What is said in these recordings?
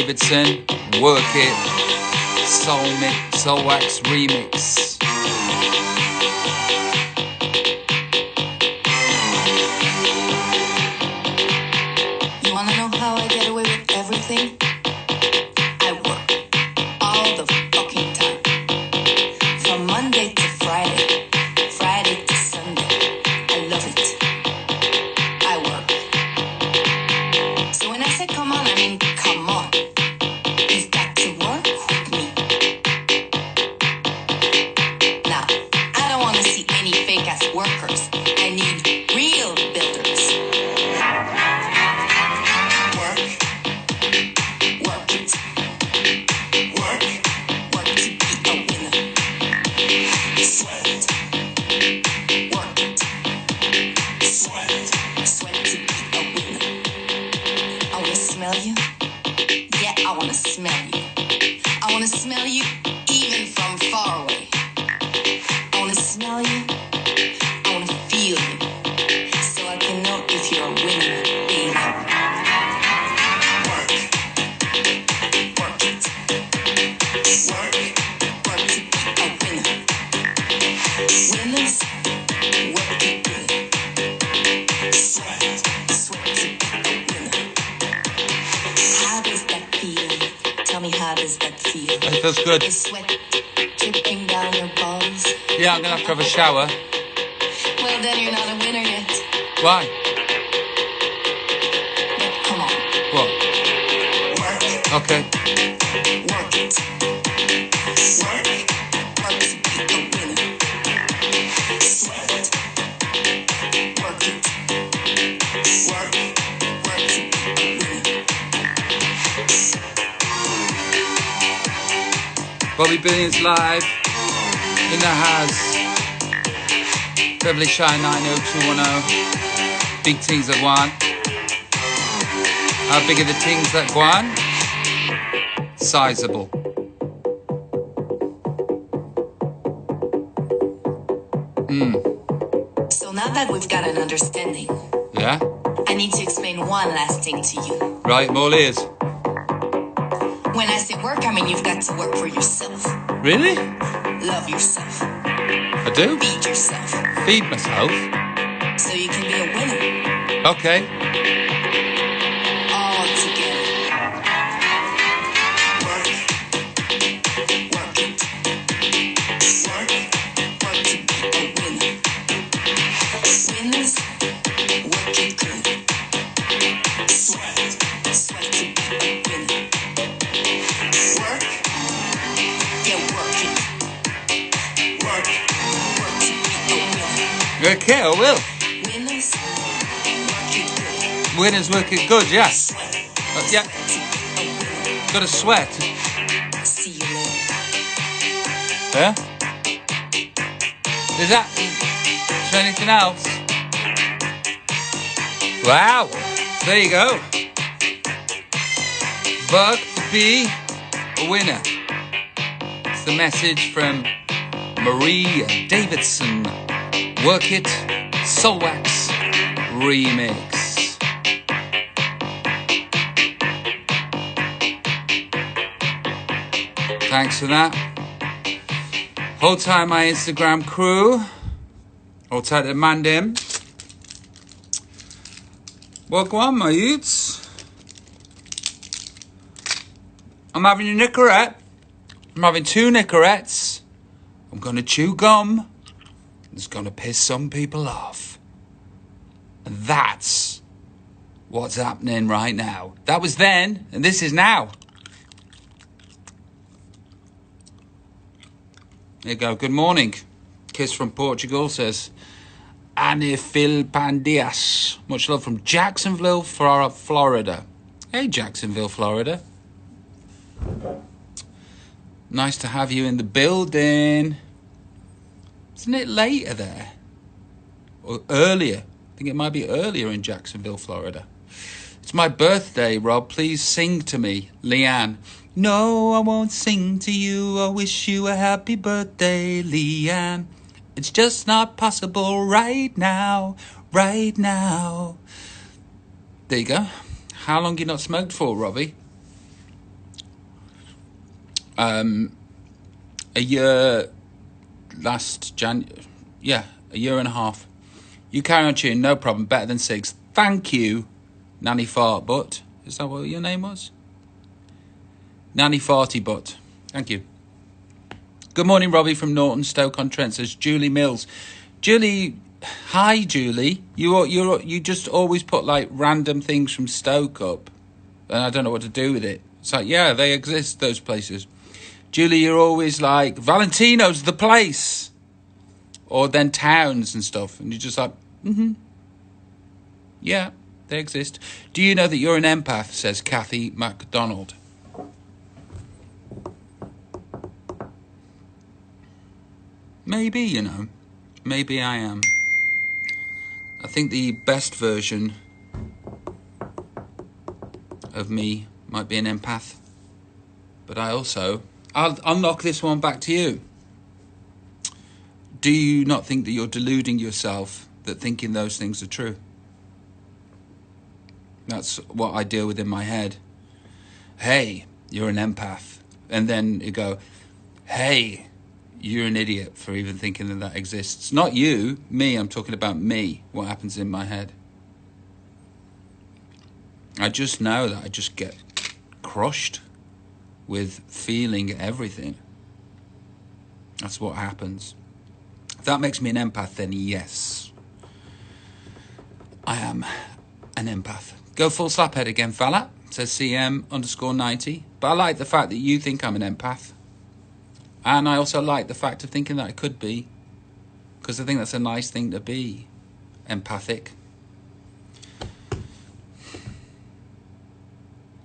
Davidson, Work It, Soul Wax remix. You wanna know how I get away with everything? I work all the fucking time. From Monday to Friday, Friday to Sunday. I love it. I work. So when I say come on, I mean come on. You've got to work with me. Now, I don't want to see any fake-ass workers. I need real builders. Work it. Work to be a winner. Sweat. Work it. Sweat to be a winner. I wanna smell you. Yeah, I wanna smell you. I wanna smell you even from far away. I wanna smell you. I wanna feel you. So I can know if you're a winner, baby. Work it. Work to be a winner. Winners, work it good. Sweat to be a winner. How does that feel? Tell me, how does that feel? It feels good. The sweat dripping down your balls. Yeah, I'm gonna have to have a shower. Well, then you're not a winner yet. Why? But come on, What? work it. Okay. Work it. Work to be a winner. Sweat. Work it. Work to be a winner. Robbie Williams live in the house. Beverly Shy 90210. Big things that one. How big are the things that one? Sizable. So now that we've got an understanding, Yeah? I need to explain one last thing to you. Right, I'm all ears. When I say work, I mean you've got to work for yourself. Really? Love yourself. I do? Feed yourself. Feed myself. So you can be a winner. Okay. All together. Work it. Work to be a winner. Winners, work it good. Sweat to be a winner. Work, yeah, work it. Work to be a winner. Okay, I will. Winners, work it good. Winners work it good, yeah. Sweat Yeah, to be a winner. gotta sweat. See you later. Yeah? Is there anything else? Wow. There you go. Work to be a winner. It's the message from Marie Davidson. Work It, Soul Wax remix. Thanks for that. Hold tight, my Instagram crew. Hold tight to Mandim. Welcome on, my youths. I'm having a Nicorette. I'm having 2 Nicorettes. I'm going to chew gum. It's going to piss some people off. And that's what's happening right now. That was then, and this is now. There you go. Good morning. Kiss from Portugal says, Anifil Pandias. Much love from Jacksonville, Florida. Hey, Jacksonville, Florida. Nice to have you in the building. Isn't it later there? Or earlier? I think it might be earlier in Jacksonville, Florida. It's my birthday, Rob. Please sing to me. Leanne. No, I won't sing to you. I wish you a happy birthday, Leanne. It's just not possible right now. Right now. There you go. How long you not smoked for, Robbie? a year a year and a half. You carry on tuning, no problem, better than 6. Thank you, Nanny Fart Butt. Is that what your name was? Nanny Farty Butt. Thank you. Good morning, Robbie from Norton, Stoke-on-Trent, says Julie Mills. Julie, hi, Julie. You just always put like random things from Stoke up, and I don't know what to do with it. It's like, yeah, they exist, those places. Julie, you're always like, Valentino's the place. Or then towns and stuff. And you're just like, yeah, they exist. Do you know that you're an empath, says Kathy MacDonald. Maybe, you know. Maybe I am. I think the best version of me might be an empath. But I'll knock this one back to you. Do you not think that you're deluding yourself that thinking those things are true? That's what I deal with in my head. Hey, you're an empath. And then you go, hey, you're an idiot for even thinking that that exists. Not you, me. I'm talking about me, what happens in my head. I just know that I just get crushed with feeling everything. That's what happens. If that makes me an empath, then yes, I am an empath. Go full slaphead again, fella, says CM_90. But I like the fact that you think I'm an empath. And I also like the fact of thinking that I could be, because I think that's a nice thing to be, empathic.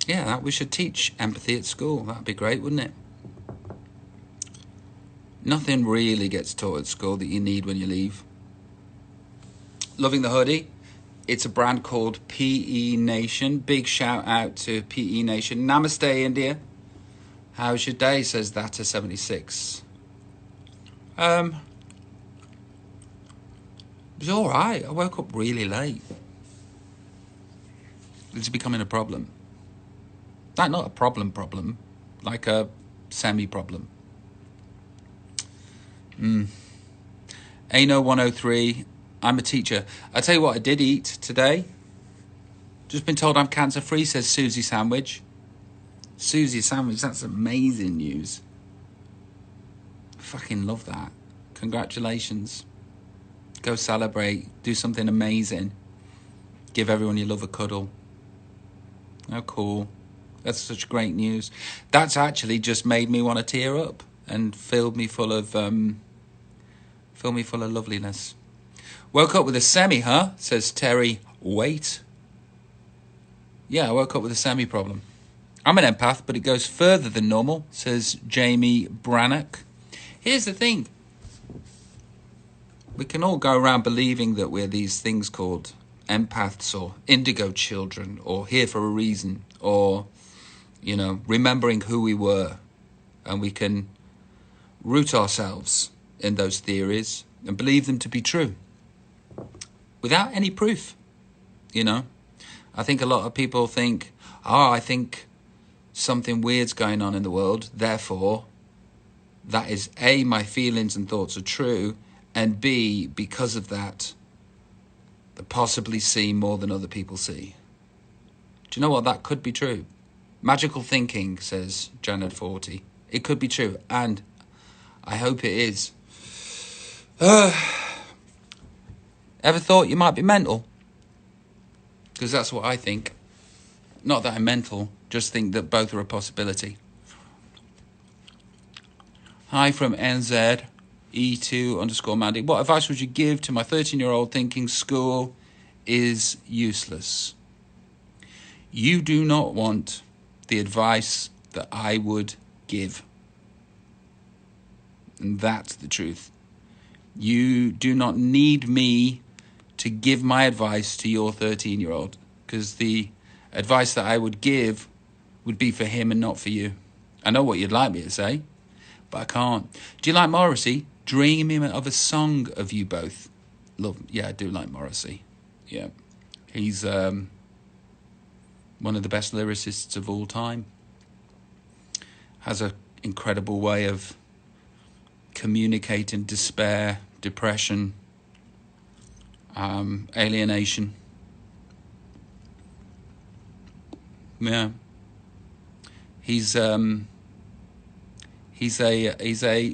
Yeah, we should teach empathy at school. That'd be great, wouldn't it? Nothing really gets taught at school that you need when you leave. Loving the hoodie. It's a brand called PE Nation. Big shout out to PE Nation. Namaste, India. How's your day, says that to 76. It was all right. I woke up really late. It's becoming a problem. Not a problem, like a semi-problem. Ano 103, I'm a teacher. I tell you what I did eat today. Just been told I'm cancer-free, says Susie Sandwich. Susie Sandwich, that's amazing news. I fucking love that. Congratulations. Go celebrate. Do something amazing. Give everyone you love a cuddle. Oh, cool. That's such great news. That's actually just made me want to tear up and filled me full of loveliness. Woke up with a semi, huh? Says Terry. Wait. Yeah, I woke up with a semi problem. I'm an empath, but it goes further than normal, says Jamie Brannock. Here's the thing. We can all go around believing that we're these things called empaths or indigo children or here for a reason or, you know, remembering who we were. And we can root ourselves in those theories and believe them to be true without any proof, you know. I think a lot of people think, I think something weird's going on in the world, therefore that is A, my feelings and thoughts are true, and B, because of that, they possibly see more than other people see. Do you know what? That could be true. Magical thinking, says Janet 40. It could be true, and I hope it is. Ever thought you might be mental? Because that's what I think. Not that I'm mental, just think that both are a possibility. Hi from NZ E2_Mandy. What advice would you give to my 13-year-old thinking school is useless? You do not want the advice that I would give. And that's the truth. You do not need me to give my advice to your 13-year-old, because the advice that I would give would be for him and not for you. I know what you'd like me to say, but I can't. Do you like Morrissey? Dreaming of a song of you both. Yeah, I do like Morrissey. Yeah. He's one of the best lyricists of all time. Has a incredible way of communicating despair, depression, alienation. Yeah, he's a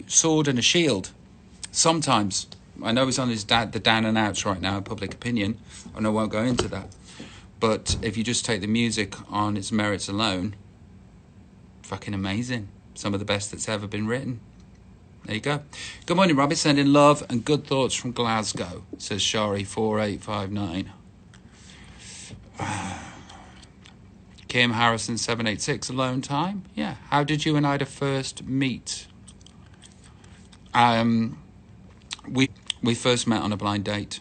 sword and a shield. Sometimes I know he's on the down and outs right now, public opinion, and I won't go into that. But if you just take the music on its merits alone, fucking amazing. Some of the best that's ever been written. There you go. Good morning, Robbie. Sending love and good thoughts from Glasgow, says Shari4859. Kim Harrison 786, alone time. Yeah. How did you and Ida first meet? We first met on a blind date.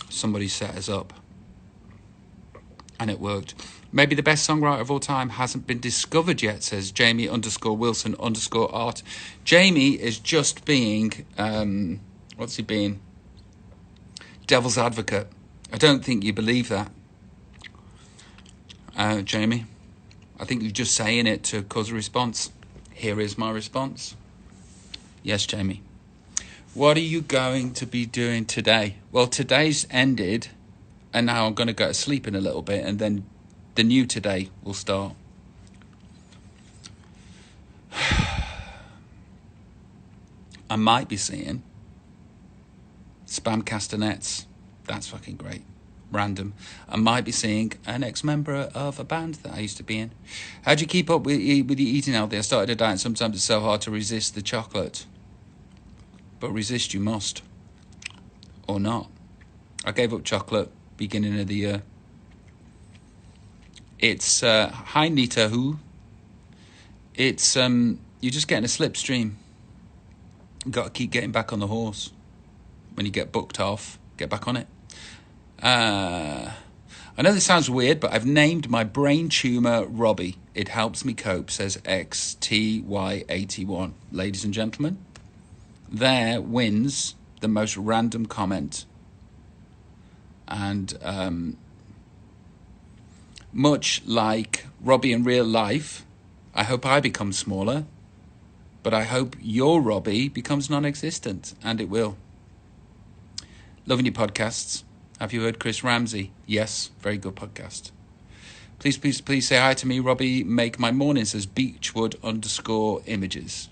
Somebody set us up, and it worked. Maybe the best songwriter of all time hasn't been discovered yet, says Jamie_Wilson_art. Jamie is just being, what's he being? Devil's advocate. I don't think you believe that, Jamie. I think you're just saying it to cause a response. Here is my response. Yes, Jamie. What are you going to be doing today? Well, today's ended, and now I'm going to go to sleep in a little bit, and then the new today will start. I might be seeing Spam Castanets. That's fucking great. Random. I might be seeing an ex-member of a band that I used to be in. How do you keep up with your eating healthy? I started a diet. Sometimes it's so hard to resist the chocolate. But resist you must. Or not. I gave up chocolate beginning of the year. It's, hi Nita Who. It's, you're just getting a slipstream. You've got to keep getting back on the horse. When you get booked off, get back on it. I know this sounds weird, but I've named my brain tumour Robbie. It helps me cope, says XTY81. Ladies and gentlemen, there wins the most random comment. And much like Robbie in real life, I hope I become smaller, but I hope your Robbie becomes non-existent, and it will. Loving your podcasts. Have you heard Chris Ramsey? Yes, very good podcast. Please say hi to me, Robbie. Make my morning, says Beechwood_images.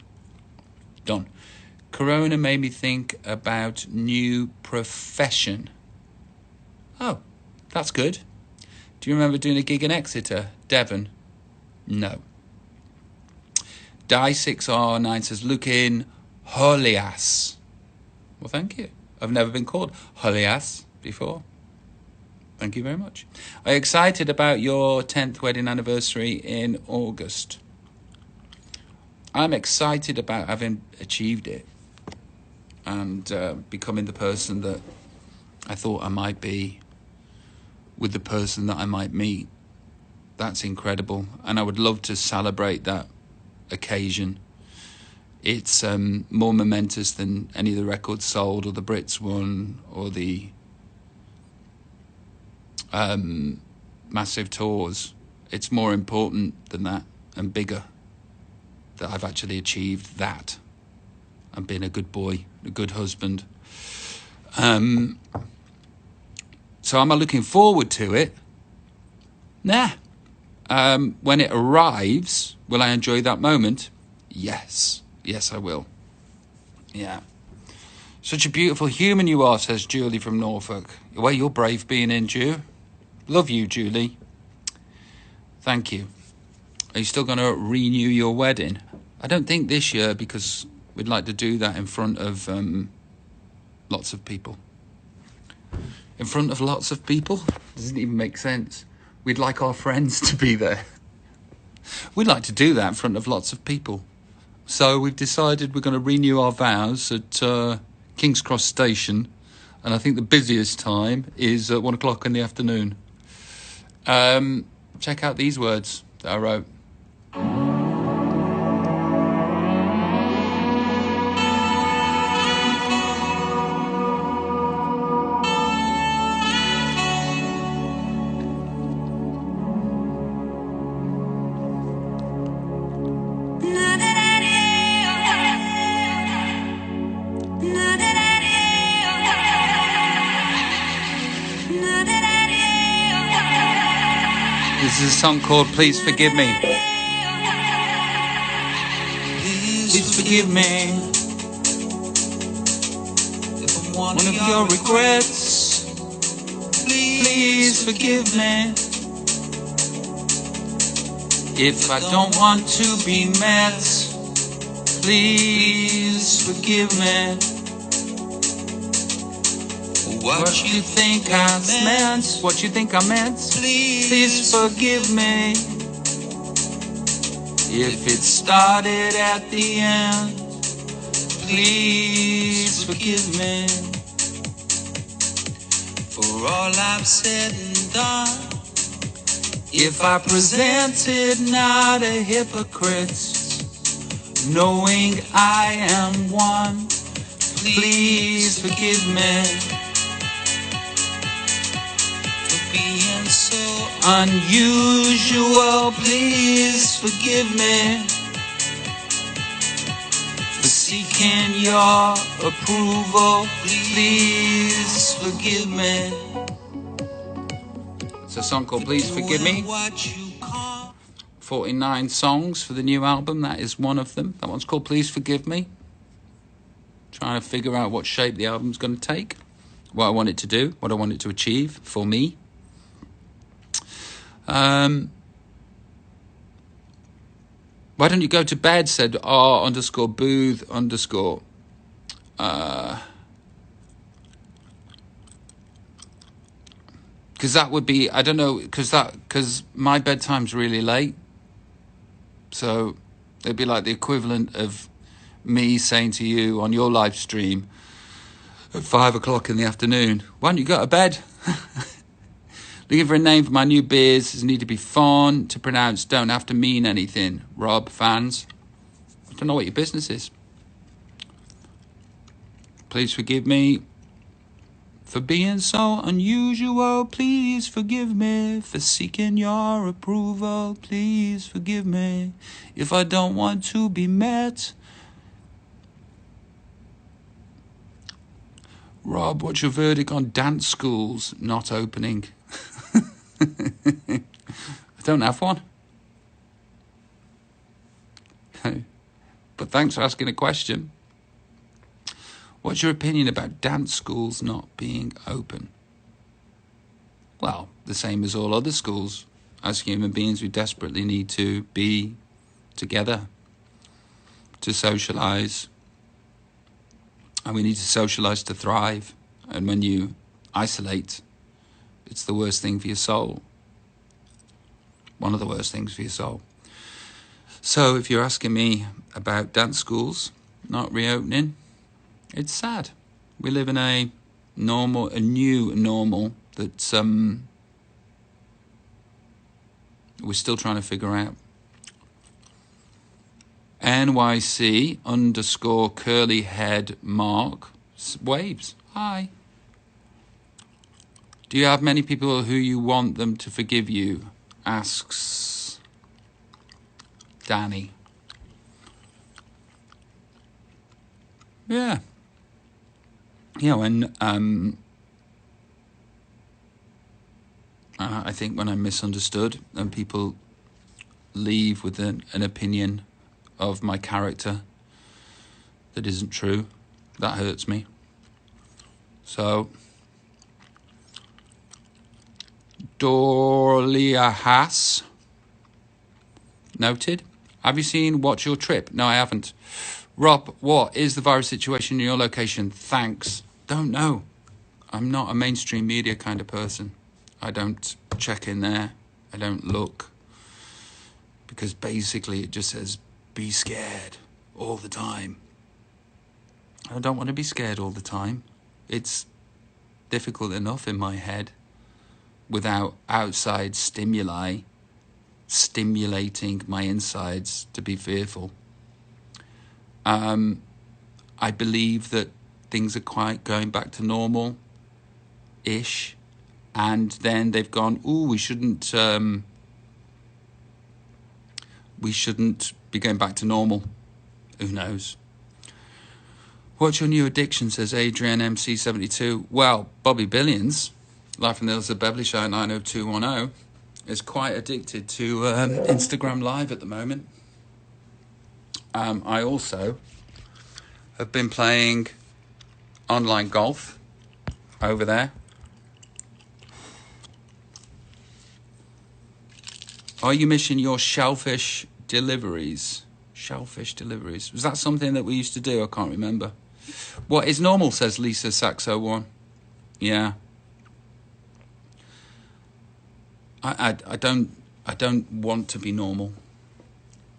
Done. Corona made me think about new profession. Oh, that's good. Do you remember doing a gig in Exeter, Devon? No. Die6R9 says, looking holias. Well, thank you. I've never been called holias before. Thank you very much. Are you excited about your 10th wedding anniversary in August? I'm excited about having achieved it and becoming the person that I thought I might be with the person that I might meet. That's incredible, and I would love to celebrate that occasion. It's more momentous than any of the records sold or the Brits won or the massive tours. It's more important than that and bigger, that I've actually achieved that and been a good boy, a good husband. So am I looking forward to it? Nah. When it arrives, will I enjoy that moment? Yes. Yes, I will. Yeah. Such a beautiful human you are, says Julie from Norfolk. Well, you're brave being in, Jew. Love you, Julie. Thank you. Are you still going to renew your wedding? I don't think this year, because we'd like to do that in front of lots of people. In front of lots of people? Doesn't even make sense. We'd like our friends to be there. We'd like to do that in front of lots of people. So we've decided we're going to renew our vows at King's Cross Station. And I think the busiest time is at 1 o'clock in the afternoon. Check out these words that I wrote. This is a song called Please Forgive Me. Please forgive me if I'm one of your regrets. Please forgive me if I don't want to be met. Please forgive me. What you think I meant, what you think I meant, please forgive me. If it started at the end, please forgive me. For all I've said and done, if I presented not a hypocrite, knowing I am one, please forgive me. Being so unusual, please forgive me. For seeking your approval, please forgive me. It's a song called Please Forgive Me. 49 songs for the new album, that is one of them. That one's called Please Forgive Me. Trying to figure out what shape the album's going to take, what I want it to do, what I want it to achieve for me. Why don't you go to bed, said R_Booth_. Because that would be, I don't know, because my bedtime's really late. So it'd be like the equivalent of me saying to you on your live stream at 5 o'clock in the afternoon, why don't you go to bed? Looking for a name for my new beers. Does need to be fun to pronounce. Don't have to mean anything. Rob, fans. I don't know what your business is. Please forgive me for being so unusual. Please forgive me for seeking your approval. Please forgive me if I don't want to be met. Rob, what's your verdict on dance schools not opening? I don't have one. But thanks for asking a question. What's your opinion about dance schools not being open? Well, the same as all other schools. As human beings, we desperately need to be together, to socialise. And we need to socialise to thrive. And when you isolate, it's the worst thing for your soul. One of the worst things for your soul. So if you're asking me about dance schools not reopening, it's sad. We live in a new normal that we're still trying to figure out. NYC_curly_head Mark waves. Hi. Do you have many people who you want them to forgive you? Asks Danny. Yeah. When I think when I'm misunderstood and people leave with an opinion of my character that isn't true, that hurts me. So Dorlia Haas noted. Have you seen What's Your Trip? No, I haven't. Rob, what is the virus situation in your location? Thanks. Don't know. I'm not a mainstream media kind of person. I don't check in there. I don't look. Because basically it just says, be scared all the time. I don't want to be scared all the time. It's difficult enough in my head without outside stimuli stimulating my insides to be fearful. I believe that things are quite going back to normal-ish, and then they've gone, we shouldn't be going back to normal. Who knows? What's your new addiction, says Adrian MC72. Well, Bobby Billions. Life from the Hills of Beverly Show 90210 is quite addicted to Instagram Live at the moment. I also have been playing online golf over there. Are you missing your shellfish deliveries? Shellfish deliveries. Was that something that we used to do? I can't remember. What is normal, says Lisa Saxo 1. Yeah. I don't want to be normal.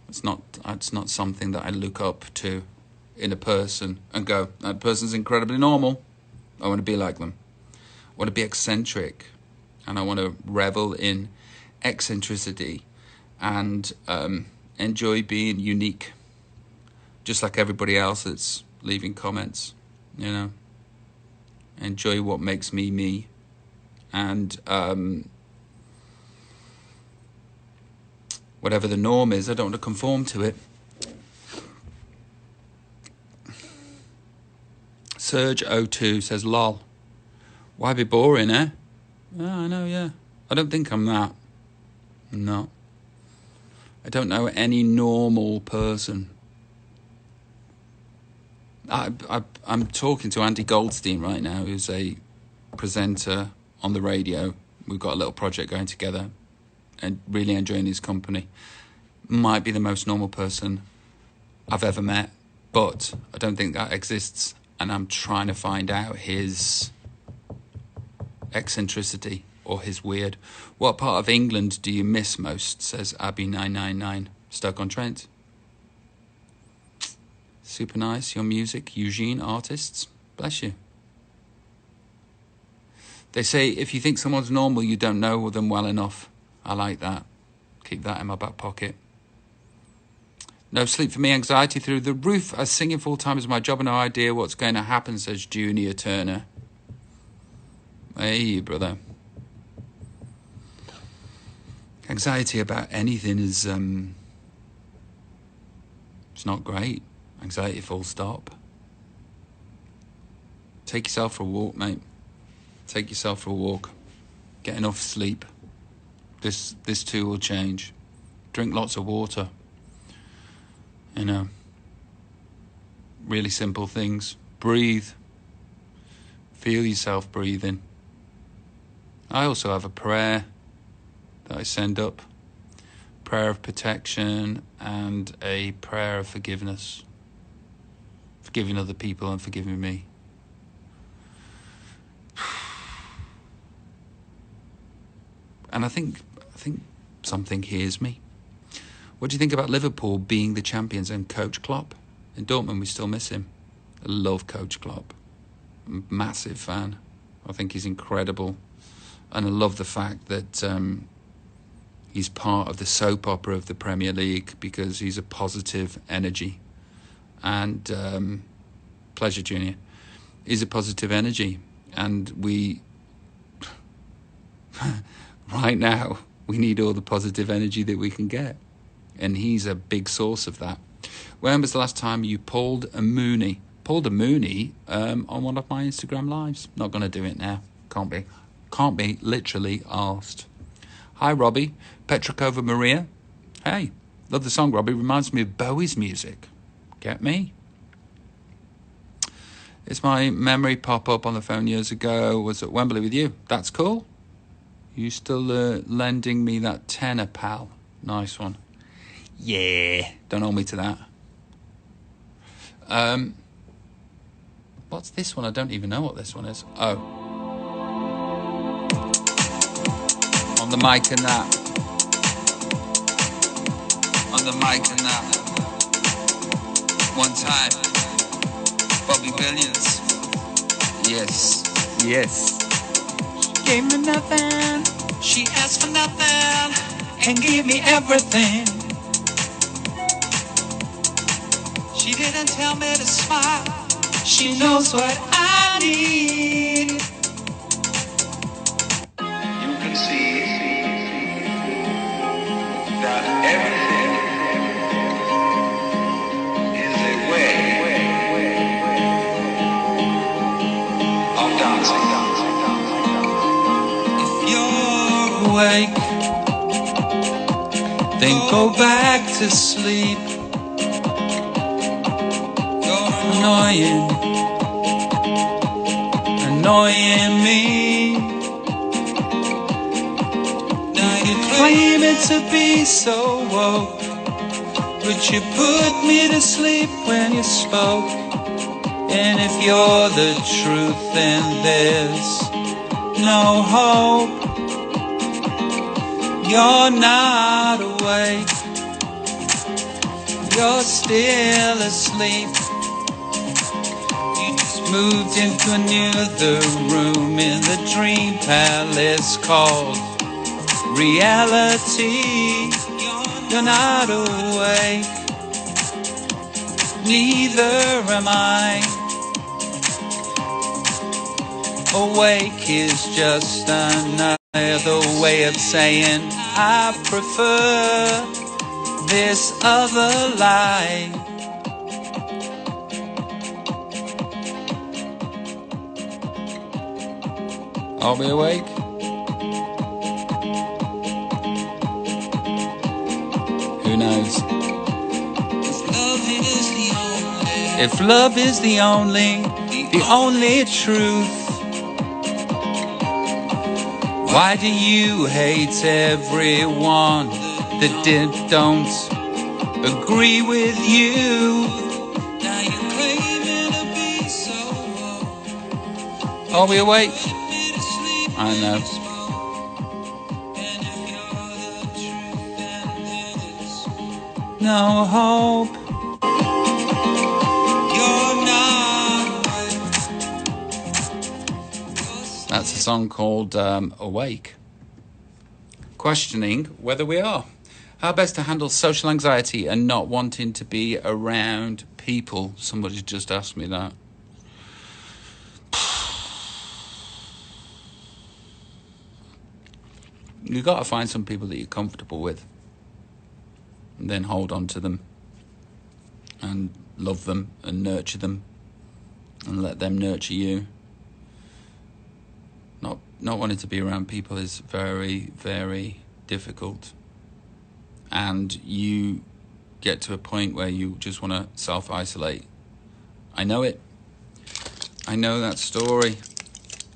It's not something that I look up to in a person and go, that person's incredibly normal. I want to be like them. I want to be eccentric, and I want to revel in eccentricity and enjoy being unique, just like everybody else that's leaving comments. You know, enjoy what makes me me, and whatever the norm is, I don't want to conform to it. Surge02 says, lol. Why be boring, eh? Oh, I know, yeah. I don't think I'm that. No. I don't know any normal person. I'm talking to Andy Goldstein right now, who's a presenter on the radio. We've got a little project going together and really enjoying his company. Might be the most normal person I've ever met, but I don't think that exists. And I'm trying to find out his eccentricity or his weird. What part of England do you miss most, says Abby999. Stoke-on-Trent. Super nice, your music, Eugene, artists. Bless you. They say if you think someone's normal, you don't know them well enough. I like that. Keep that in my back pocket. No sleep for me, anxiety through the roof. As singing full-time is my job and no idea what's going to happen, says Junior Turner. Hey, brother. Anxiety about anything is, it's not great. Anxiety full stop. Take yourself for a walk, mate. Take yourself for a walk. Get enough sleep. This too will change. Drink lots of water. You know, really simple things. Breathe. Feel yourself breathing. I also have a prayer that I send up. Prayer of protection and a prayer of forgiveness. Forgiving other people and forgiving me. And I think something hears me. What do you think about Liverpool being the champions and Coach Klopp? In Dortmund, we still miss him. I love Coach Klopp. I'm a massive fan. I think he's incredible. And I love the fact that he's part of the soap opera of the Premier League because he's a positive energy. And pleasure, Junior. He's a positive energy. And we, right now, we need all the positive energy that we can get. And he's a big source of that. When was the last time you pulled a Mooney? Pulled a Mooney on one of my Instagram lives. Not going to do it now. Can't be literally asked. Hi, Robbie. Petrikova Maria. Hey, love the song, Robbie. Reminds me of Bowie's music. Get me? It's my memory pop-up on the phone years ago. Was at Wembley with you. That's cool. You still lending me that tenner, pal. Nice one. Yeah, don't hold me to that. What's this one? I don't even know what this one is. Oh. On the mic and that. On the mic and that. One time. Robbie Williams. Yes. Yes. She gave me nothing. She asked for nothing. And gave me everything. She didn't tell me to smile. She knows what I need. You can see that everything is a way of dancing. awake, then go back to sleep. You're annoying me. Now you claim it to be so woke, but you put me to sleep when you spoke. And if you're the truth, then there's no hope. You're not awake, you're still asleep. You just moved into another room in the dream palace called reality. You're not awake, neither am I. Awake is just another way of saying I prefer this other life. Are we awake? Who knows? If love is the only truth, why do you hate everyone that don't agree with you? Are we awake? I know. No hope. That's a song called Awake. Questioning whether we are. How best to handle social anxiety and not wanting to be around people. Somebody just asked me that. You've got to find some people that you're comfortable with. And then hold on to them. And love them and nurture them. And let them nurture you. Not wanting to be around people is very, very difficult. And you get to a point where you just want to self-isolate. I know it. I know that story.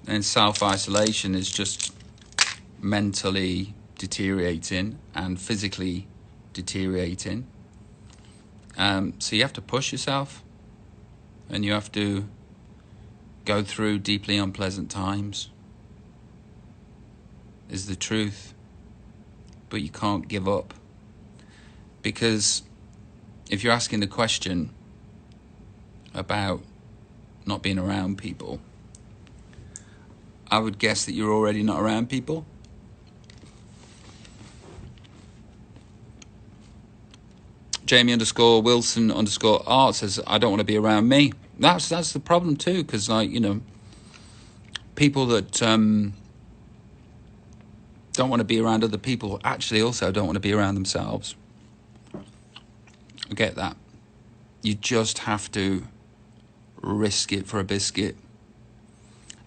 And self-isolation is just mentally deteriorating and physically deteriorating. So you have to push yourself. And you have to go through deeply unpleasant times. Is the truth. But you can't give up. Because if you're asking the question about not being around people, I would guess that you're already not around people. Jamie_Wilson_art says, I don't want to be around me. That's the problem too, because people that don't want to be around other people actually also don't want to be around themselves. I get that. You just have to risk it for a biscuit.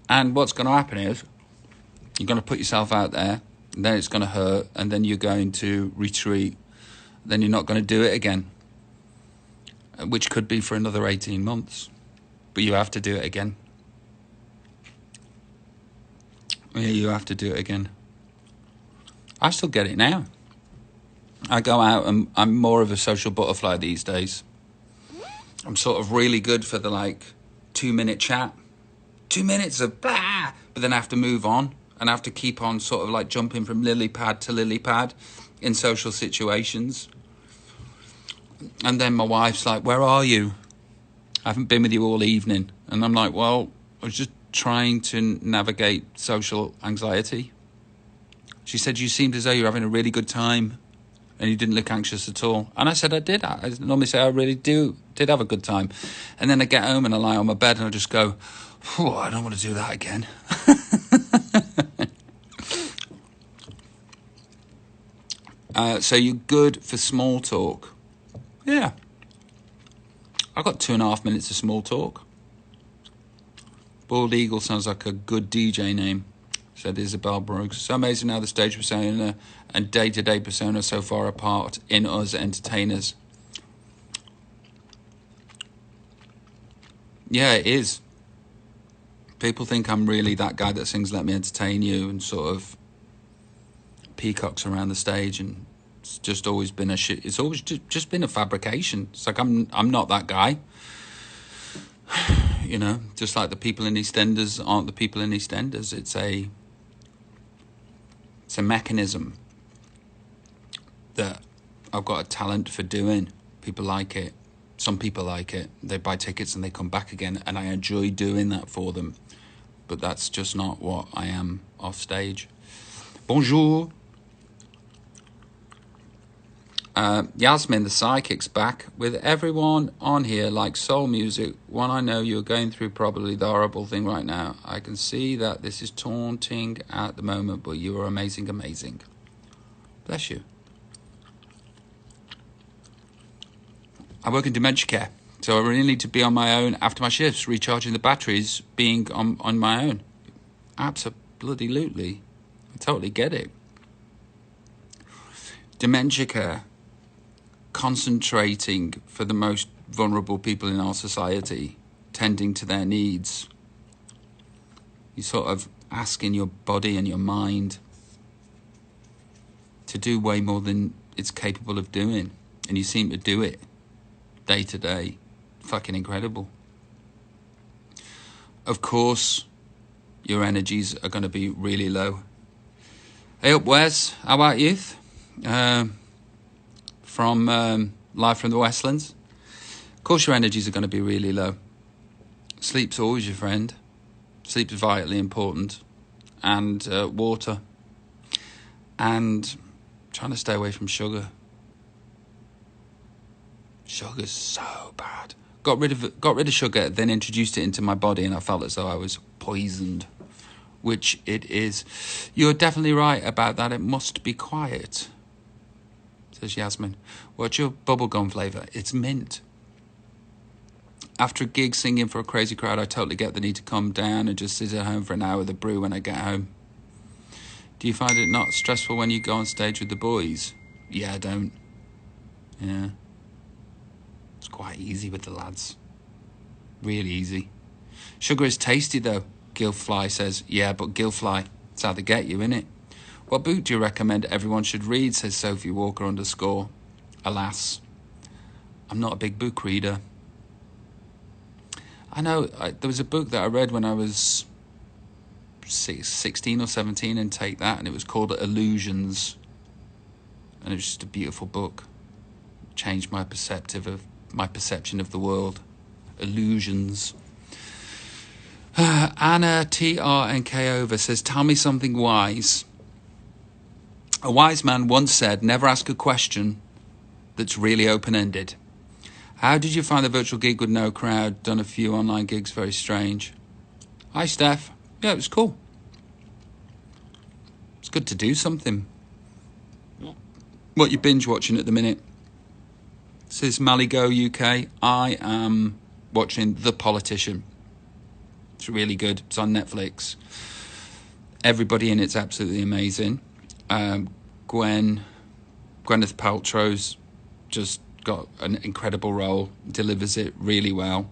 And what's going to happen is you're going to put yourself out there, and then it's going to hurt, and then you're going to retreat. Then you're not going to do it again, which could be for another 18 months. But you have to do it again. Yeah, you have to do it again. I still get it now. I go out and I'm more of a social butterfly these days. I'm sort of really good for the 2-minute chat. 2 minutes of blah, but then I have to move on and I have to keep on sort of jumping from lily pad to lily pad in social situations. And then my wife's like, where are you? I haven't been with you all evening. And I'm like, well, I was just trying to navigate social anxiety. She said, you seemed as though you're having a really good time and you didn't look anxious at all. And I said, I did. I normally say I really did have a good time. And then I get home and I lie on my bed and I just go, I don't want to do that again. So you're good for small talk. Yeah. I've got 2.5 minutes of small talk. Bald Eagle sounds like a good DJ name. said Isabel Brooks. So amazing how the stage persona and day-to-day persona are so far apart in us entertainers. Yeah, it is. People think I'm really that guy that sings Let Me Entertain You and sort of peacocks around the stage, and it's just always been a shit. It's always just been a fabrication. It's like I'm not that guy. You know, just like the people in EastEnders aren't the people in EastEnders. It's a mechanism that I've got a talent for doing. People like it. Some people like it. They buy tickets and they come back again, and I enjoy doing that for them. But that's just not what I am off stage. Bonjour. Yasmin, the psychic's back. With everyone on here like soul music, one I know you're going through probably the horrible thing right now. I can see that this is taunting at the moment, but you are amazing, amazing. Bless you. I work in dementia care, so I really need to be on my own after my shifts, recharging the batteries, being on my own. Absolutely. I totally get it. Dementia care, concentrating for the most vulnerable people in our society, tending to their needs. You sort of asking your body and your mind to do way more than it's capable of doing, and you seem to do it day to day. Fucking incredible. Of course, your energies are going to be really low. Hey up, Wes. How about youth? From Live from the Westlands. Of course, your energies are going to be really low. Sleep's always your friend. Sleep's vitally important. And water. And trying to stay away from sugar. Sugar's so bad. Got rid of sugar, then introduced it into my body, and I felt as though I was poisoned, which it is. You're definitely right about that. It must be quiet, says Yasmin. What's your bubblegum flavour? It's mint. After a gig singing for a crazy crowd, I totally get the need to calm down and just sit at home for an hour with a brew when I get home. Do you find it not stressful when you go on stage with the boys? Yeah, I don't. Yeah. It's quite easy with the lads. Really easy. Sugar is tasty though, Gilfly says. Yeah, but Gilfly, it's how they get you, innit? What book do you recommend everyone should read, says Sophie Walker _. Alas, I'm not a big book reader. I know, there was a book that I read when I was 16 or 17, and take that, and it was called Illusions. And it was just a beautiful book. Changed my perception of the world. Illusions. Anna TRNK over says, tell me something wise. A wise man once said, never ask a question that's really open-ended. How did you find the virtual gig with no crowd? Done a few online gigs, very strange. Hi, Steph. Yeah, it was cool. It's good to do something. What you binge watching at the minute? This is Maligo UK. I am watching The Politician. It's really good. It's on Netflix. Everybody in it's absolutely amazing. Gwyneth Paltrow's just got an incredible role, delivers it really well.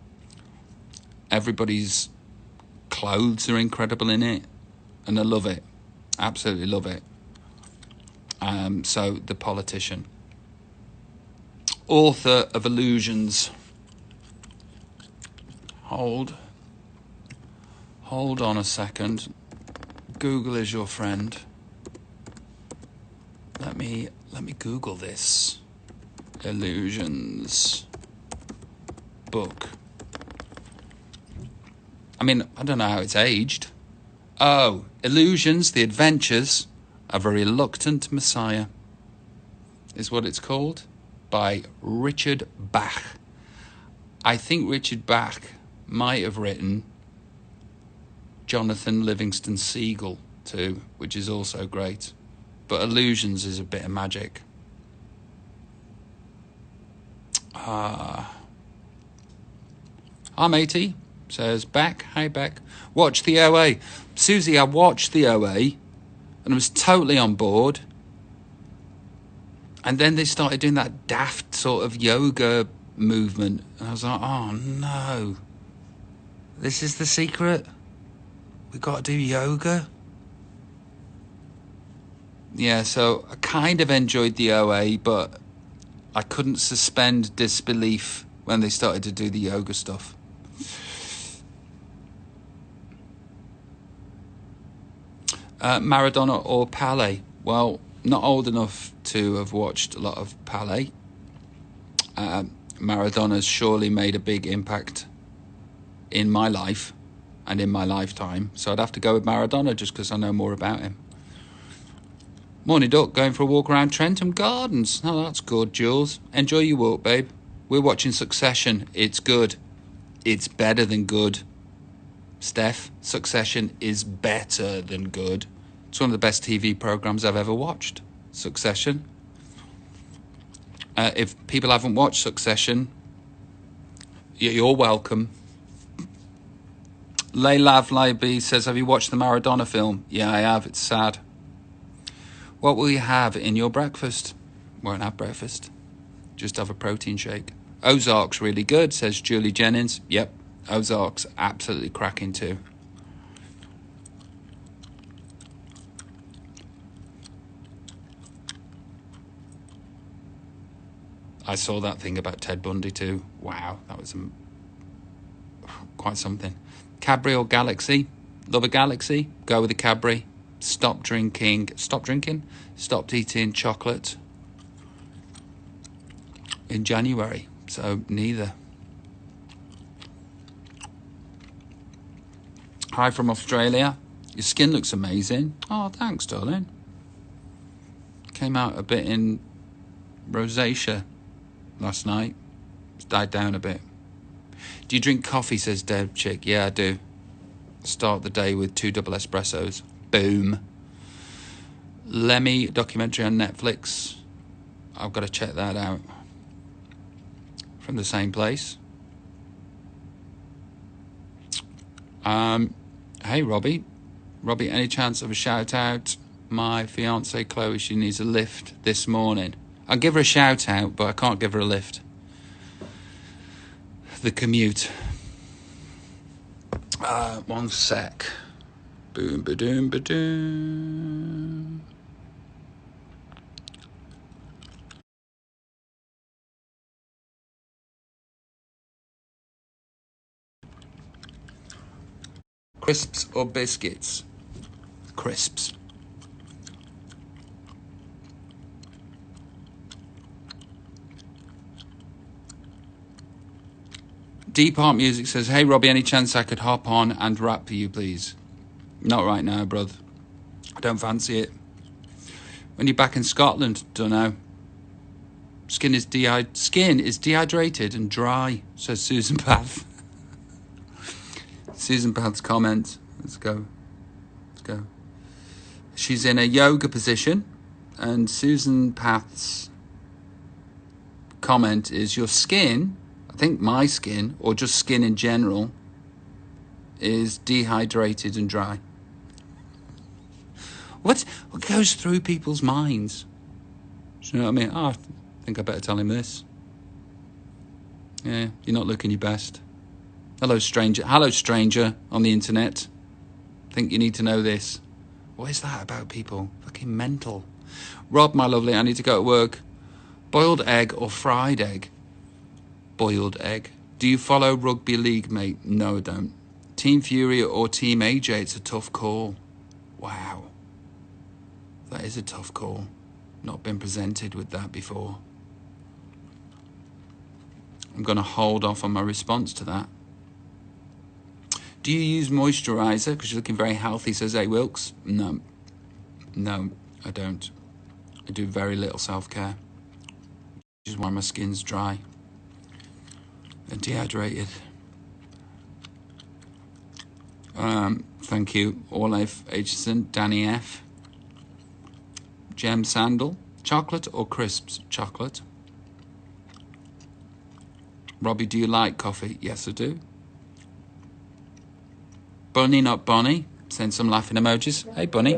Everybody's clothes are incredible in it, and I love it. Absolutely love it. So, The Politician. Author of Illusions. Hold on a second. Google is your friend. Let me Google this. Illusions book. I mean, I don't know how it's aged. Oh, Illusions, The Adventures of a Reluctant Messiah is what it's called, by Richard Bach. I think Richard Bach might have written Jonathan Livingston Seagull too, which is also great. But Illusions is a bit of magic. Hi matey, says, Beck, hey Beck, watch the OA. Susie, I watched the OA and I was totally on board. And then they started doing that daft sort of yoga movement. And I was like, oh no, this is the secret? We got to do yoga? Yeah, so I kind of enjoyed the OA, but I couldn't suspend disbelief when they started to do the yoga stuff. Maradona or Pele? Well, not old enough to have watched a lot of Pele. Maradona's surely made a big impact in my life and in my lifetime, so I'd have to go with Maradona just because I know more about him. Morning, Duck. Going for a walk around Trentham Gardens. Oh, that's good, Jules. Enjoy your walk, babe. We're watching Succession. It's good. It's better than good. Steph, Succession is better than good. It's one of the best TV programs I've ever watched. Succession. If people haven't watched Succession, you're welcome. Laylav Liby says, have you watched the Maradona film? Yeah, I have. It's sad. What will you have in your breakfast? Won't have breakfast. Just have a protein shake. Ozark's really good, says Julie Jennings. Yep, Ozark's absolutely cracking too. I saw that thing about Ted Bundy too. Wow, that was quite something. Cadbury or Galaxy? Love a Galaxy? Go with the Cadbury. Stopped eating chocolate in January, so neither. Hi from Australia. Your skin looks amazing. Oh, thanks, darling. Came out a bit in rosacea last night. It's died down a bit. Do you drink coffee, says Deb Chick. Yeah, I do. Start the day with 2 double espressos. Boom. Lemmy documentary on Netflix. I've got to check that out. From the same place. Hey, Robbie. Robbie, any chance of a shout out? My fiance Chloe, she needs a lift this morning. I'll give her a shout out, but I can't give her a lift. The commute. One sec. Boom, ba-doom, ba-doom. Crisps or biscuits? Crisps. Deep Heart Music says, hey Robbie, any chance I could hop on and rap for you, please? Not right now, brother. I don't fancy it. When you're back in Scotland, don't know. Skin is dehydrated and dry, says Susan Path. Susan Path's comment. Let's go. She's in a yoga position, and Susan Path's comment is, your skin, I think my skin, or just skin in general, is dehydrated and dry. What goes through people's minds? Do you know what I mean? Oh, I think I better tell him this. Yeah, you're not looking your best. Hello, stranger on the internet. Think you need to know this. What is that about people? Fucking mental. Rob, my lovely, I need to go to work. Boiled egg or fried egg? Boiled egg. Do you follow rugby league, mate? No, I don't. Team Fury or Team AJ? It's a tough call. Wow. That is a tough call. Not been presented with that before. I'm going to hold off on my response to that. Do you use moisturiser? Because you're looking very healthy, says A. Wilkes. No, I don't. I do very little self-care. Which is why my skin's dry and dehydrated. Thank you. Olive Aitchison, Danny F. Gem Sandal. Chocolate or crisps? Chocolate. Robbie, do you like coffee? Yes, I do. Bunny, not Bonnie. Send some laughing emojis. Hey, Bunny.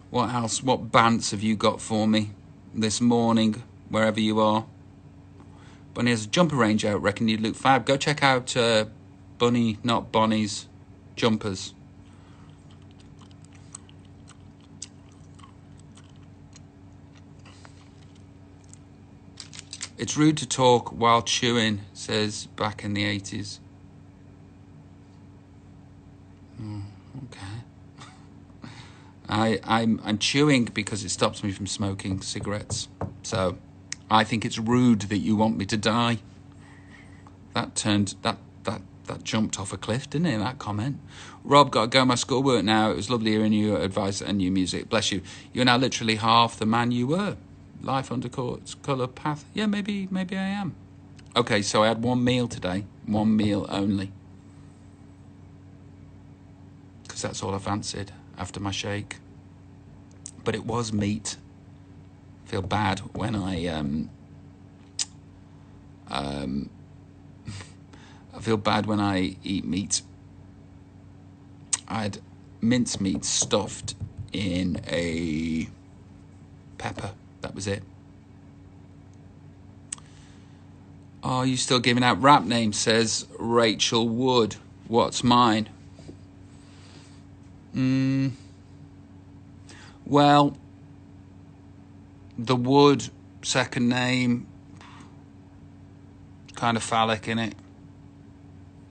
What else? What bants have you got for me this morning, wherever you are? Bunny has a jumper range out. Reckon you'd look fab. Go check out Bunny, not Bonnie's jumpers. It's rude to talk while chewing, says back in the 80s. Okay. I'm chewing because it stops me from smoking cigarettes. So I think it's rude that you want me to die. That jumped off a cliff, didn't it, that comment? Rob, got to go my schoolwork now. It was lovely hearing your advice and your music. Bless you. You're now literally half the man you were. Life colour path. Yeah, maybe I am. Okay, so I had one meal today. One meal only. Because that's all I fancied after my shake. But it was meat. I feel bad when I feel bad when I eat meat. I had mincemeat stuffed in a pepper. That was it. Are you still giving out rap names? Says Rachel Wood. What's mine? Well, the Wood second name, kind of phallic in it.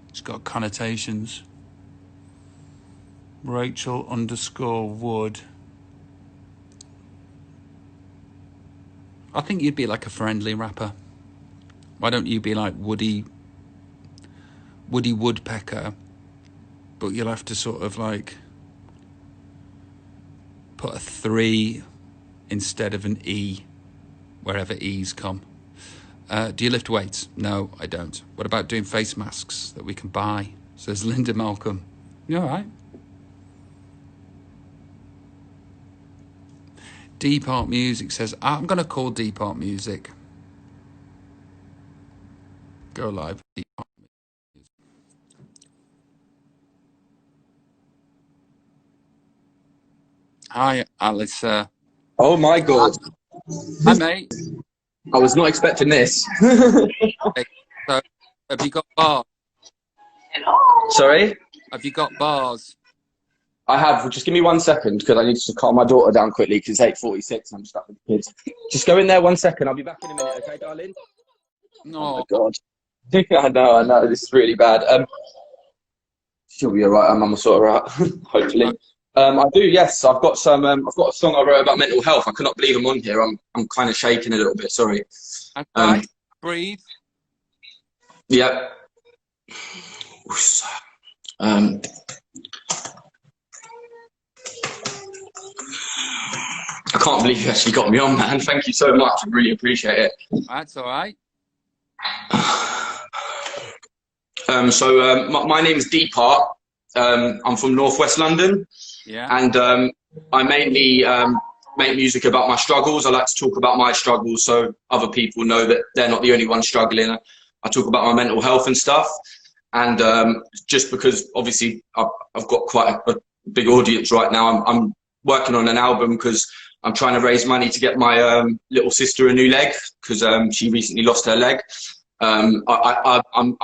It's got connotations. Rachel _ Wood. I think you'd be like a friendly rapper. Why don't you be like Woody Woodpecker, but you'll have to sort of like put a 3 instead of an E wherever E's come. Do you lift weights? No, I don't. What about doing face masks that we can buy? Says Linda Malcolm. You all right? Deep Art Music says, I'm going to call Deep Art Music. Go live. Deep Art Music. Hi, Alice. Oh my God. Hi, mate. I was not expecting this. Okay, so, have you got bars? Sorry? Have you got bars? I have. Just give me 1 second because I need to calm my daughter down quickly because it's 8:46 and I'm stuck with the kids. Just go in there 1 second. I'll be back in a minute, okay, darling? No. Oh my God. I know. This is really bad. She'll be all right. I'm gonna sort her out, hopefully. I do, yes. I've got a song I wrote about mental health. I cannot believe I'm on here. I'm kind of shaking a little bit. Sorry. Okay. Breathe. Yep. I can't believe you actually got me on, man. Thank you so much. I really appreciate it. That's all right. My name is Deepart. I'm from Northwest London. Yeah. And I mainly make music about my struggles. I like to talk about my struggles so other people know that they're not the only ones struggling. I talk about my mental health and stuff. And just because obviously I've got quite a big audience right now, I'm working on an album because I'm trying to raise money to get my little sister a new leg because she recently lost her leg. I'm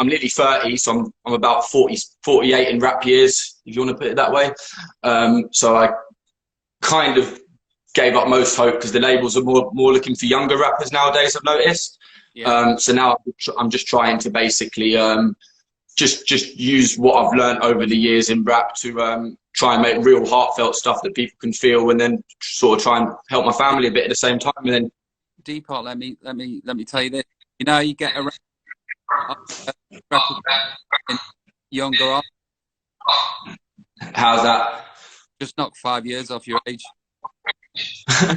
nearly 30, so I'm about 48 in rap years, if you want to put it that way. So I kind of gave up most hope because the labels are more looking for younger rappers nowadays, I've noticed. Yeah. So now I'm just trying to basically just use what I've learned over the years in rap to try and make real heartfelt stuff that people can feel, and then sort of try and help my family a bit at the same time. And then Deepart, let me tell you this. You know, you get a younger off. How's that? Just knock 5 years off your age. I've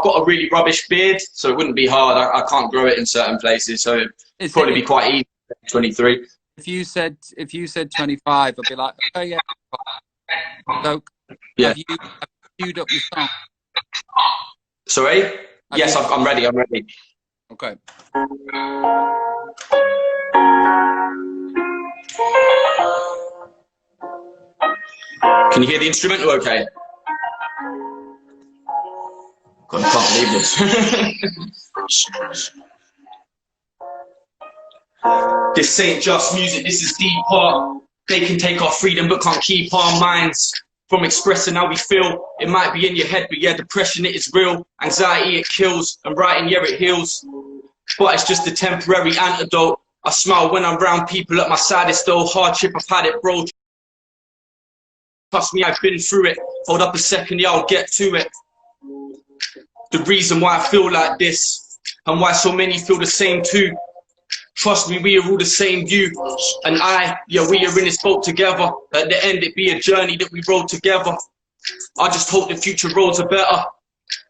got a really rubbish beard, so it wouldn't be hard. I can't grow it in certain places, so it'd probably be quite easy. 23. If you said 25, I'd be like, oh yeah. So yeah. Have you queued up your song? Sorry? Yes, I'm ready. I'm ready. Okay. Can you hear the instrumental okay? God, I can't believe this. This ain't just music, this is deep art. They can take our freedom but can't keep our minds from expressing how we feel. It might be in your head, but yeah, depression, it is real. Anxiety, it kills, and writing, yeah, it heals. But it's just a temporary antidote. I smile when I'm around people at my saddest, though. Hardship, I've had it, bro. Trust me, I've been through it. Hold up a second, yeah, I'll get to it. The reason why I feel like this, and why so many feel the same too. Trust me, we are all the same view. And yeah, we are in this boat together. At the end, it be a journey that we rode together. I just hope the future roads are better.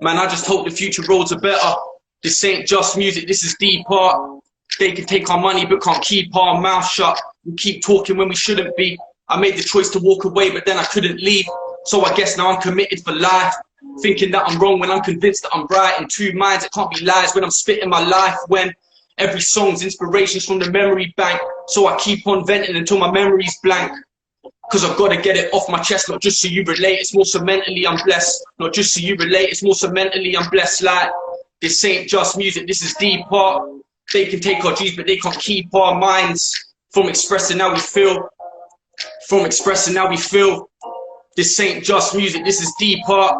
Man, I just hope the future roads are better. This ain't just music, this is deep art. They can take our money but can't keep our mouth shut. We keep talking when we shouldn't be. I made the choice to walk away, but then I couldn't leave. So I guess now I'm committed for life. Thinking that I'm wrong when I'm convinced that I'm right. In two minds, it can't be lies when I'm spitting my life. When every song's inspirations from the memory bank. So I keep on venting until my memory's blank. Cause I've got to get it off my chest, not just so you relate, it's more so mentally I'm blessed. Not just so you relate, it's more so mentally I'm blessed. Like, this ain't just music, this is deep art. They can take our G's, but they can't keep our minds from expressing how we feel. From expressing how we feel. This ain't just music, this is deep art.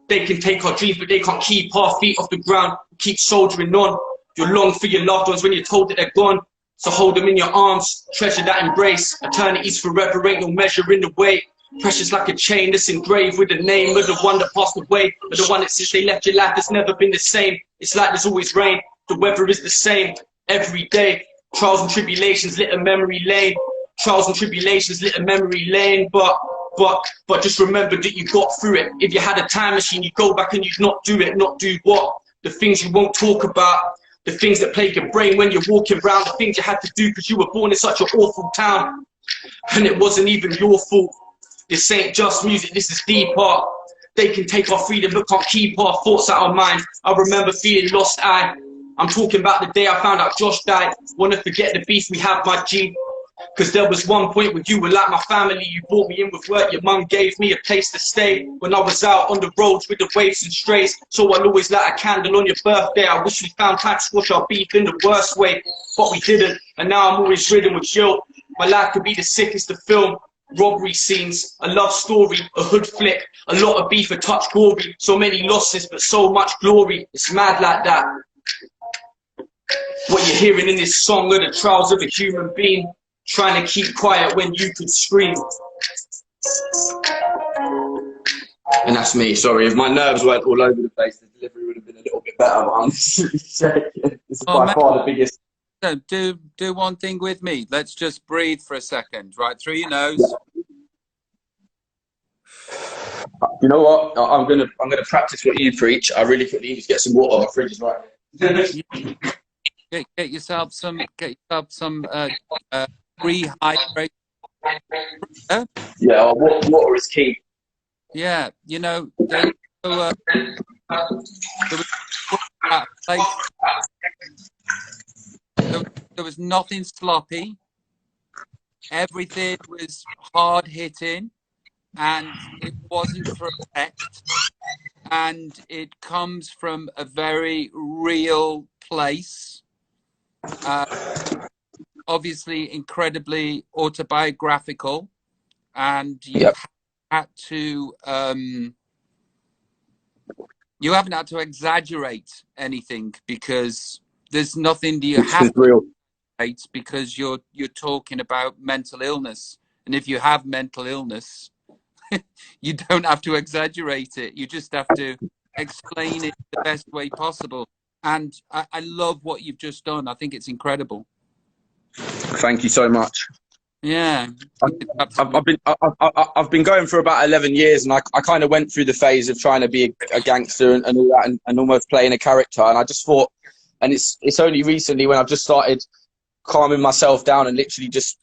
They can take our dreams, but they can't keep our feet off the ground. Keep soldiering on. You're long for your loved ones when you're told that they're gone. So hold them in your arms, treasure that embrace. Eternity's forever, ain't no measure in the way. Precious like a chain that's engraved with the name of the one that passed away. Or the one that since they left your life has never been the same. It's like there's always rain, the weather is the same every day. Trials and tribulations lit a memory lane. Trials and tribulations lit a memory lane. But just remember that you got through it. If you had a time machine, you'd go back and you'd not do it. Not do what? The things you won't talk about. The things that plague your brain when you're walking around. The things you had to do because you were born in such an awful town. And it wasn't even your fault. This ain't just music, this is deep art. They can take our freedom but can't keep our thoughts out of mind. I remember feeling lost, I'm talking about the day I found out Josh died. Wanna forget the beef we had, my G. Cause there was one point when you were like my family. You brought me in with work, your mum gave me a place to stay. When I was out on the roads with the waves and strays. So I'll always light a candle on your birthday. I wish we found time to squash our beef in the worst way, but we didn't, and now I'm always ridden with guilt. My life could be the sickest of film. Robbery scenes, a love story, a hood flick. A lot of beef, a touch gory. So many losses, but so much glory. It's mad like that. What you're hearing in this song are the trials of a human being. Trying to keep quiet when you could scream. And that's me, sorry. If my nerves weren't all over the place, the delivery would have been a little bit better. But I'm shaking. It's by far the biggest. So do one thing with me. Let's just breathe for a second, right through your nose. You know what? I'm gonna practice what you preach. I really quickly need to get some water. My fridge is right here. Get yourself some rehydrate. Yeah, water is key. Yeah, you know, there was nothing sloppy. Everything was hard hitting, and it wasn't for effect. And it comes from a very real place. Obviously incredibly autobiographical, and you had to you haven't had to exaggerate anything, because there's nothing that you have to exaggerate, because you're talking about mental illness, and if you have mental illness you don't have to exaggerate it, you just have to explain it the best way possible. And I love what you've just done. I think it's incredible. Thank you so much. Yeah, I've been going for about 11 years, and I kind of went through the phase of trying to be a gangster and all that, and almost playing a character. And I just thought, and it's only recently when I've just started calming myself down and literally just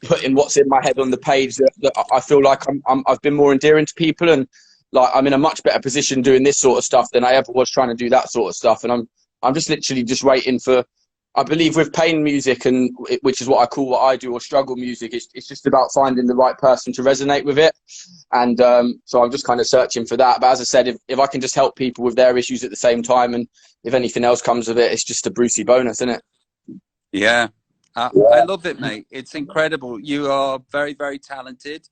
putting what's in my head on the page that I feel like I've been more endearing to people, and like I'm in a much better position doing this sort of stuff than I ever was trying to do that sort of stuff. And I'm just literally just waiting for I believe with pain music, which is what I call what I do, or struggle music, it's just about finding the right person to resonate with it. And so I'm just kind of searching for that. But as I said, if I can just help people with their issues at the same time, and if anything else comes of it, it's just a Brucey bonus, isn't it? Yeah. I love it, mate. It's incredible. You are very, very talented,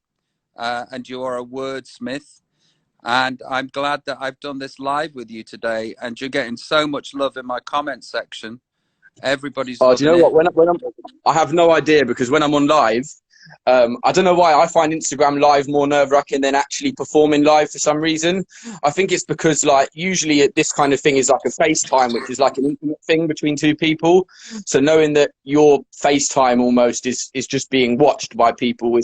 and you are a wordsmith. And I'm glad that I've done this live with you today, and you're getting so much love in my comment section. Everybody's do loving you know it. what? I have no idea, because when I'm on live, I don't know why I find Instagram live more nerve-wracking than actually performing live for some reason. I think it's because, like, usually this kind of thing is like a FaceTime, which is like an intimate thing between two people. So knowing that your FaceTime almost is just being watched by people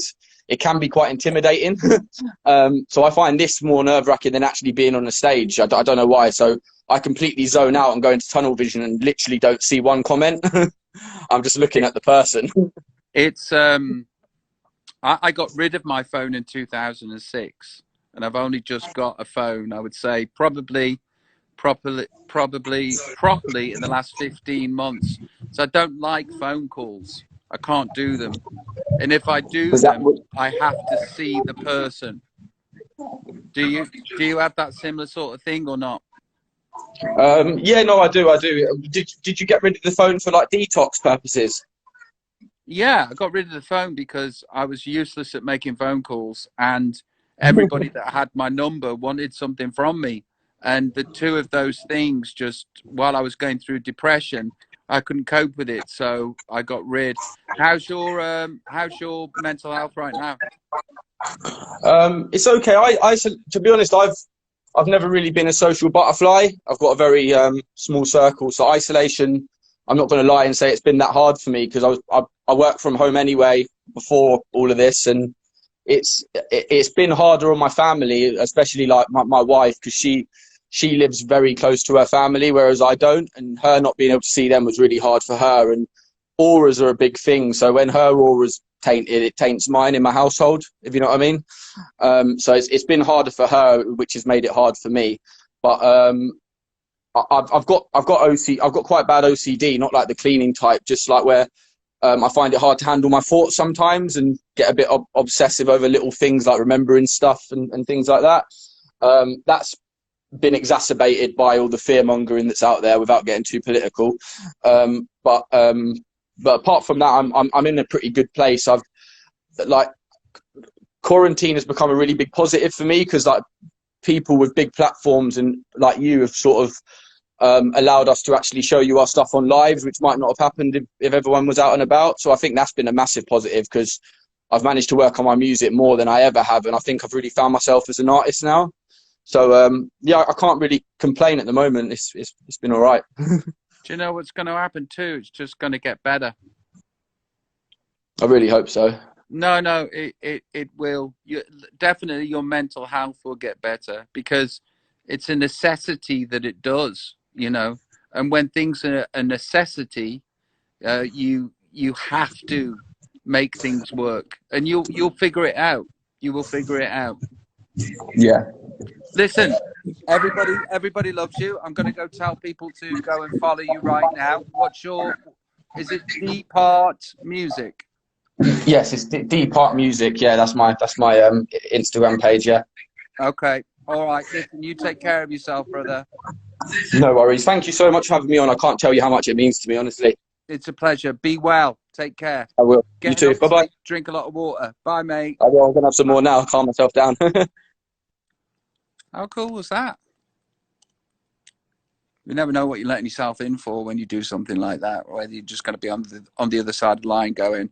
it can be quite intimidating. So I find this more nerve-wracking than actually being on the stage. I don't know why. So I completely zone out and go into tunnel vision and literally don't see one comment. I'm just looking at the person. It's I got rid of my phone in 2006, and I've only just got a phone, I would say properly in the last 15 months. So I don't like phone calls. I can't do them. And if I do them, I have to see the person. Do you have that similar sort of thing or not? Yeah, no, I do. Did you get rid of the phone for like detox purposes? Yeah, I got rid of the phone because I was useless at making phone calls, and everybody that had my number wanted something from me. And the two of those things, just while I was going through depression, I couldn't cope with it, so I got rid. How's your mental health right now? It's okay. To be honest, I've never really been a social butterfly. I've got a very small circle, so isolation, I'm not going to lie and say it's been that hard for me, because I work from home anyway before all of this, and it's been harder on my family, especially like my wife, because she lives very close to her family, whereas I don't, and her not being able to see them was really hard for her. And auras are a big thing, so when her aura's tainted, it taints mine in my household, if you know what I mean. So it's been harder for her, which has made it hard for me. But I've got quite bad OCD, not like the cleaning type, just like where I find it hard to handle my thoughts sometimes and get a bit obsessive over little things like remembering stuff and things like that. That's been exacerbated by all the fear mongering that's out there, without getting too political. But apart from that, I'm in a pretty good place. Quarantine has become a really big positive for me, because like people with big platforms and like you have sort of allowed us to actually show you our stuff on lives, which might not have happened if everyone was out and about. So I think that's been a massive positive, because I've managed to work on my music more than I ever have, and I think I've really found myself as an artist now. So yeah, I can't really complain at the moment. It's been all right. Do you know what's going to happen too? It's just going to get better. I really hope so. No, it will. Definitely your mental health will get better, because it's a necessity that it does, you know. And when things are a necessity, you have to make things work, and you'll figure it out. You will figure it out. Yeah. Listen, everybody loves you. I'm going to go tell people to go and follow you right now. Is it D-Part Music? Yes, it's D-Part Music. Yeah, that's my Instagram page. Yeah. Okay. All right. Listen, you take care of yourself, brother. No worries. Thank you so much for having me on. I can't tell you how much it means to me, honestly. It's a pleasure. Be well. Take care. I will. You too. Bye-bye. Drink a lot of water. Bye, mate. I will. I'm going to have some more now. Calm myself down. How cool was that? You never know what you're letting yourself in for when you do something like that, or whether you're just going to be on the other side of the line going,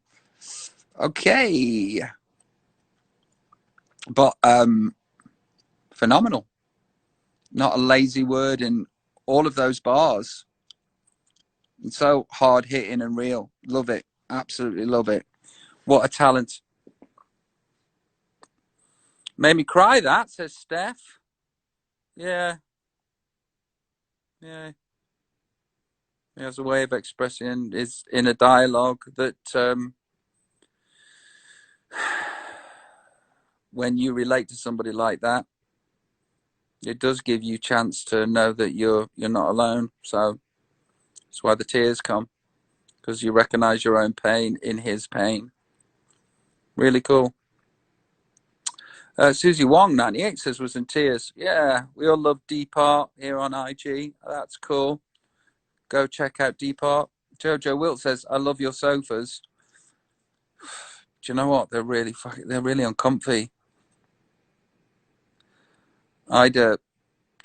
okay. But phenomenal. Not a lazy word in all of those bars. It's so hard hitting and real. Love it. Absolutely love it. What a talent. Made me cry, that, says Steph. Yeah. Yeah. He has a way of expressing his inner dialogue that when you relate to somebody like that, it does give you a chance to know that you're not alone. So that's why the tears come. because you recognize your own pain in his pain. Really cool. Susie Wong 98 says was in tears. Yeah, we all love Depart here on IG. That's cool. Go check out Depart. Jojo Wilt says, I love your sofas. Do you know what? They're really uncomfy. Ida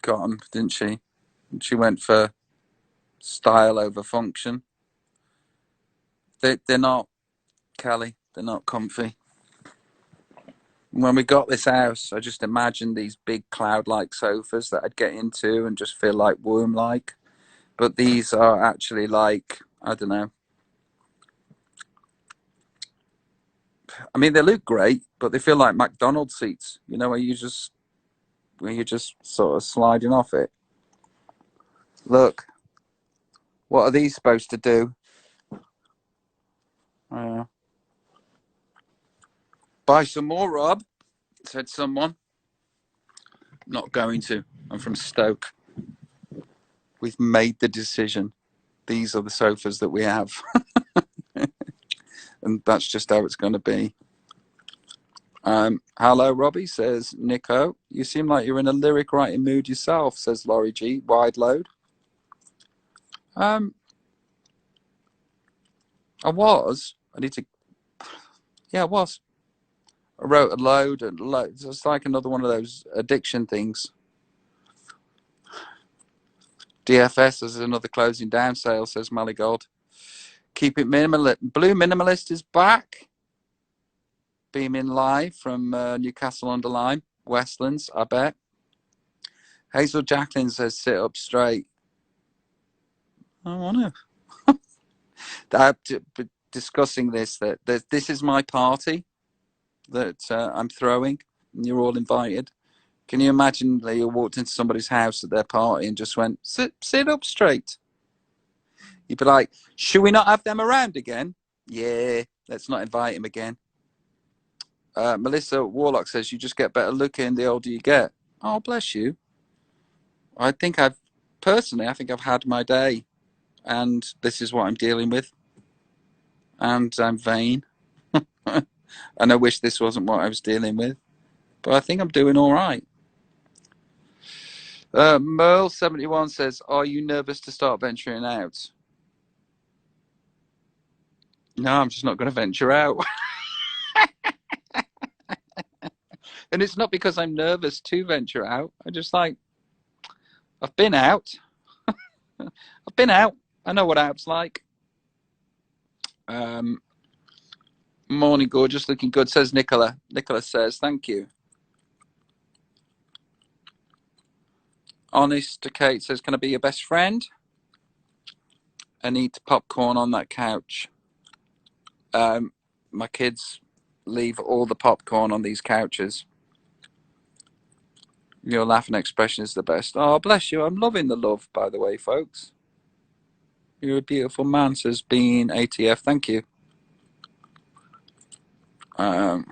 got them, didn't she? She went for style over function. They're not, Kelly. They're not comfy. When we got this house, I just imagined these big cloud-like sofas that I'd get into and just feel like womb-like. But these are actually like, I don't know. I mean, they look great, but they feel like McDonald's seats. You know, where you're just sort of sliding off it. Look, what are these supposed to do? Buy some more, Rob, said someone. Not going to. I'm from Stoke. We've made the decision. These are the sofas that we have. And that's just how it's going to be. Hello, Robbie, says Nico. You seem like you're in a lyric writing mood yourself, says Laurie G. Wide load. I was. I need to. Yeah, I was. I wrote a load and loads. It's like another one of those addiction things. DFS is another closing down sale, says Maligold. Keep it minimal. Blue Minimalist is back. Beaming live from Newcastle-under-Lyme, Westlands, I bet. Hazel Jacqueline says sit up straight. I want to. Discussing this, that this is my party that I'm throwing, and you're all invited. Can you imagine that you walked into somebody's house at their party and just went, sit up straight? You'd be like, should we not have them around again? Yeah, let's not invite him again. Melissa Warlock says, you just get better looking the older you get. Oh, bless you. I think I've had my day, and this is what I'm dealing with. And I'm vain. And I wish this wasn't what I was dealing with. But I think I'm doing all right. Merle71 says, are you nervous to start venturing out? No, I'm just not going to venture out. And it's not because I'm nervous to venture out. I just I've been out. I've been out. I know what out's like. Morning, gorgeous, looking good, says Nicola. Nicola says, thank you. Honest to Kate says, can I be your best friend? I need popcorn on that couch. My kids leave all the popcorn on these couches. Your laughing expression is the best. Oh, bless you. I'm loving the love, by the way, folks. You're a beautiful man, says Bean ATF. Thank you. Karen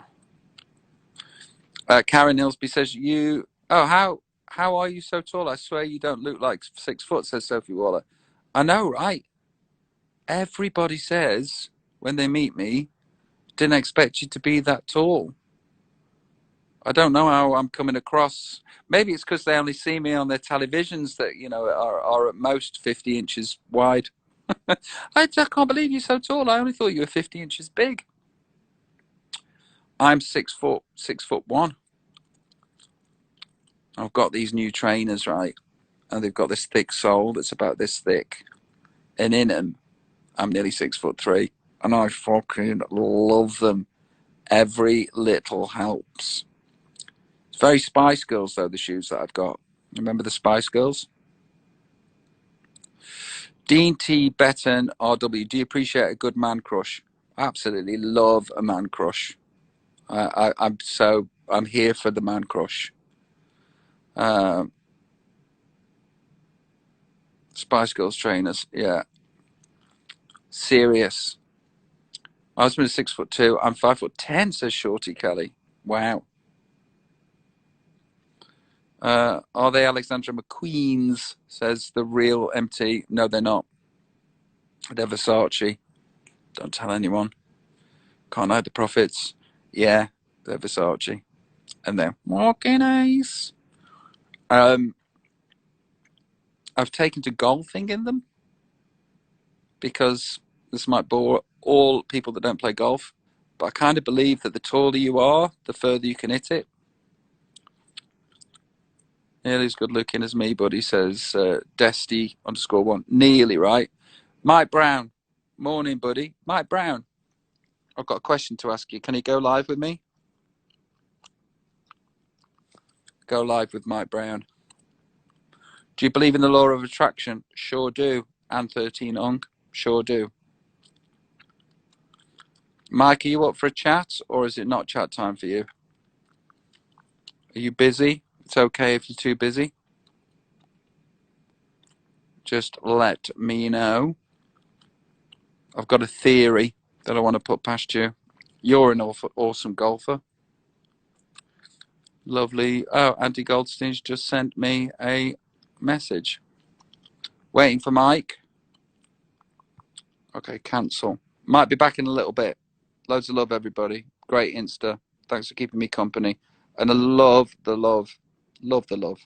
Hillsby says, how are you so tall? I swear you don't look like 6 foot, says Sophie Waller. I know, right? Everybody says when they meet me, didn't expect you to be that tall. I don't know how I'm coming across. Maybe it's because they only see me on their televisions that, are at most 50 inches wide. I can't believe you're so tall. I only thought you were 50 inches big. I'm 6 foot 1. I've got these new trainers, right? And they've got this thick sole that's about this thick. And in them, I'm nearly 6'3". And I fucking love them. Every little helps. It's very Spice Girls, though, the shoes that I've got. Remember the Spice Girls? Dean T. Betten RW, do you appreciate a good man crush? I absolutely love a man crush. I'm here for the man crush. Spice Girls trainers, yeah. Serious. My husband is 6'2". I'm 5'10", says Shorty Kelly. Wow. Are they Alexandra McQueen's? Says the real MT. No, they're not. They're Versace. Don't tell anyone. Can't hide the profits. Yeah, they're Versace. And they're walking ice. I've taken to golfing in them because this might bore all people that don't play golf. But I kind of believe that the taller you are, the further you can hit it. Nearly as good looking as me, buddy, says Desty_1. Nearly, right? Mike Brown. Morning, buddy. Mike Brown. I've got a question to ask you. Can you go live with me? Go live with Mike Brown. Do you believe in the law of attraction? Sure do. And 13 Ong. Sure do. Mike, are you up for a chat, or is it not chat time for you? Are you busy? It's okay if you're too busy. Just let me know. I've got a theory that I want to put past you. You're an awesome golfer. Lovely. Oh, Andy Goldstein's just sent me a message. Waiting for Mike. Okay, cancel. Might be back in a little bit. Loads of love, everybody. Great Insta. Thanks for keeping me company. And I love the love. Love the love.